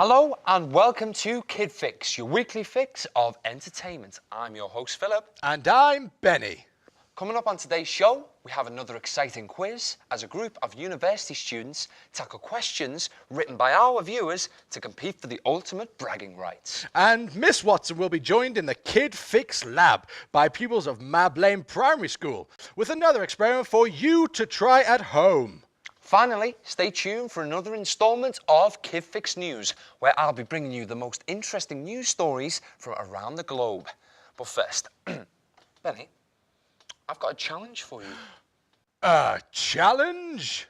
Hello and welcome to Kid Fix, your weekly fix of entertainment. I'm your host Philip. And I'm Benny. Coming up on today's show, we have another exciting quiz as a group of university students tackle questions written by our viewers to compete for the ultimate bragging rights. And Miss Watson will be joined in the Kid Fix Lab by pupils of Mab Lane Primary School with another experiment for you to try at home. Finally, stay tuned for another instalment of Kid Fix News, where I'll be bringing you the most interesting news stories from around the globe. But first, Benny, I've got a challenge for you. A challenge?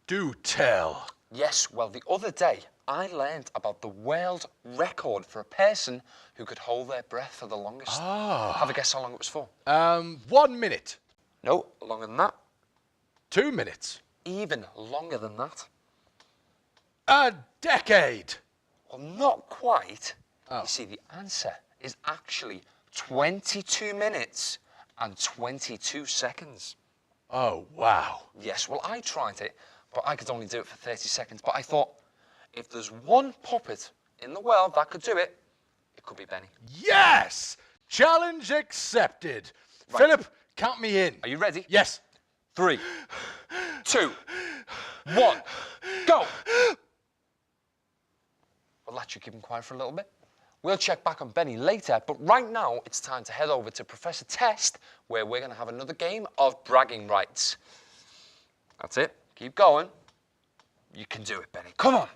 Do tell. Yes, well, the other day, I learned about the world record for a person who could hold their breath for the longest. Have a guess how long it was for? 1 minute. No, longer than that. 2 minutes. Even longer than that. A decade. Well, not quite. Oh. You see, the answer is actually 22 minutes and 22 seconds. Oh, wow. Yes, well, I tried it, but I could only do it for 30 seconds. But I thought, if there's one puppet in the world that could do it, it could be Benny. Yes! Challenge accepted. Right. Philip, count me in. Are you ready? Yes. 3, 2, 1, go! Well, that should keep him quiet for a little bit. We'll check back on Benny later, but right now it's time to head over to Professor Test, where we're going to have another game of bragging rights. That's it. Keep going. You can do it, Benny. Come on.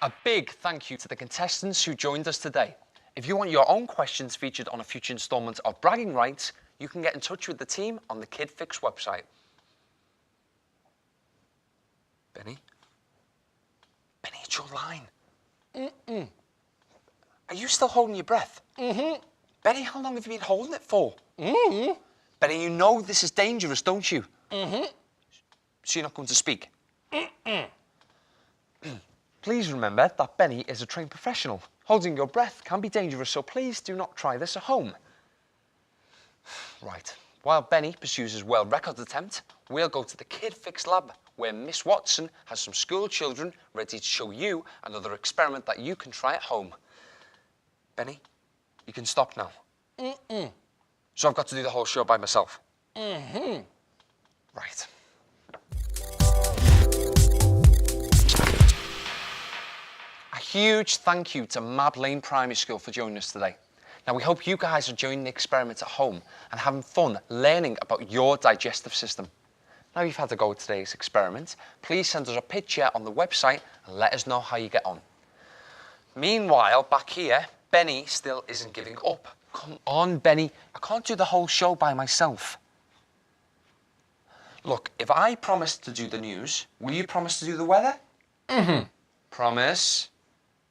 A big thank you to the contestants who joined us today. If you want your own questions featured on a future instalment of Bragging Rights, you can get in touch with the team on the Kid Fix website. Benny? Benny, it's your line. Are you still holding your breath? Benny, how long have you been holding it for? Benny, you know this is dangerous, don't you? So you're not going to speak? Please remember that Benny is a trained professional. Holding your breath can be dangerous, so please do not try this at home. Right, while Benny pursues his world record attempt, we'll go to the Kid Fix Lab, where Miss Watson has some school children ready to show you another experiment that you can try at home. Benny, you can stop now. So I've got to do the whole show by myself. Right. A huge thank you to Mab Lane Primary School for joining us today. Now, we hope you guys are enjoying the experiment at home and having fun learning about your digestive system. Now you've had to go with today's experiment, please send us a picture on the website and let us know how you get on. Meanwhile, back here, Benny still isn't giving up. Come on, Benny, I can't do the whole show by myself. Look, if I promise to do the news, will you promise to do the weather? Promise?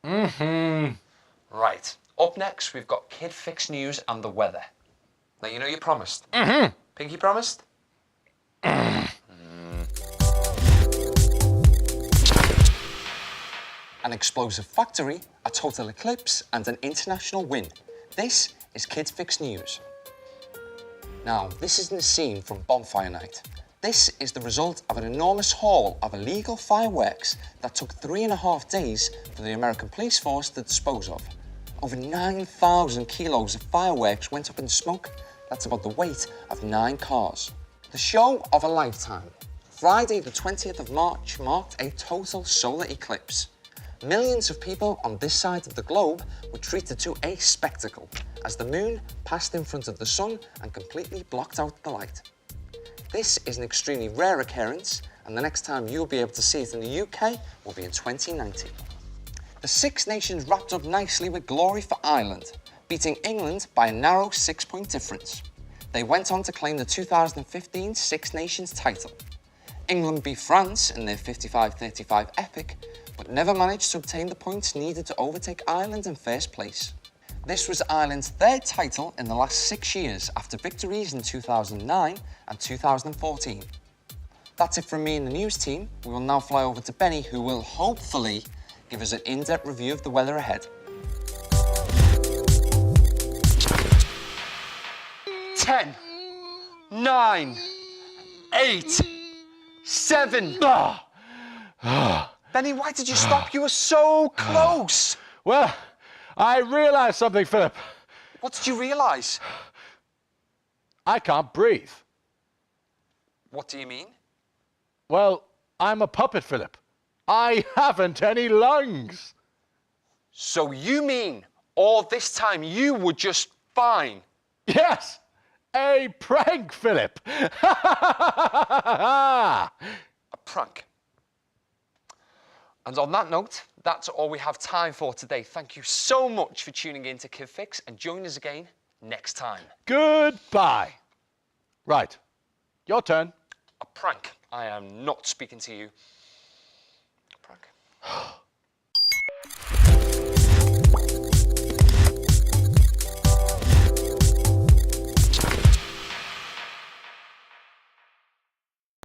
Right. Up next, we've got Kid Fix News and the weather. Now, you know you promised. Pinky promised? An explosive factory, a total eclipse, and an international win. This is Kid Fix News. Now, this isn't a scene from Bonfire Night. This is the result of an enormous haul of illegal fireworks that took 3.5 days for the American police force to dispose of. Over 9,000 kilos of fireworks went up in smoke. That's about the weight of 9 cars. The show of a lifetime. Friday the 20th of March marked a total solar eclipse. Millions of people on this side of the globe were treated to a spectacle as the moon passed in front of the sun and completely blocked out the light. This is an extremely rare occurrence, and the next time you'll be able to see it in the UK will be in 2090. The Six Nations wrapped up nicely with glory for Ireland, beating England by a narrow 6-point difference. They went on to claim the 2015 Six Nations title. England beat France in their 55-35 epic, but never managed to obtain the points needed to overtake Ireland in first place. This was Ireland's third title in the last 6 years after victories in 2009 and 2014. That's it from me and the news team. We will now fly over to Benny, who will hopefully give us an in-depth review of the weather ahead. 10, 9, 8, 7. Ah. Benny, why did you stop? You were so close. Well, I realized something, Philip. What did you realise? I can't breathe. What do you mean? Well, I'm a puppet, Philip. I haven't any lungs. So you mean all this time you were just fine? Yes, a prank, Philip. A prank. And on that note, that's all we have time for today. Thank you so much for tuning in to Kid Fix, and join us again next time. Goodbye. Right, your turn. A prank. I am not speaking to you. A prank.